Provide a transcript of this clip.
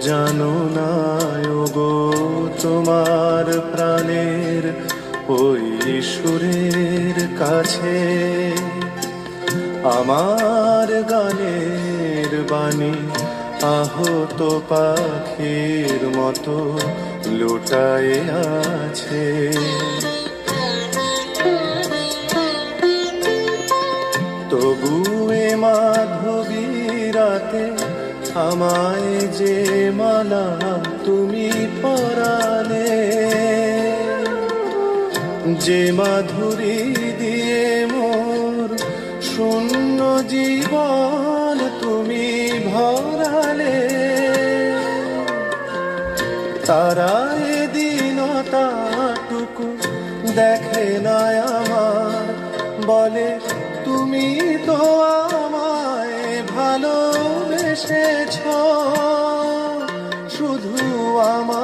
জানো না ওগো তোমার প্রাণের ওই সুরের কাছে আমার গানের বাণী আহত পাখির মতো লুটায়ে আছে। তবু এ মাধবী রাতে আমায় যে মালা তুমি পরালে, যে মাধুরী দিয়ে মোর শূন্য জীবন তুমি ভরালে, তারা এদিনটাটুকু দেখে না আমার, বলে তুমি তো আমায় ভালোবেসেছ, শুধু আমার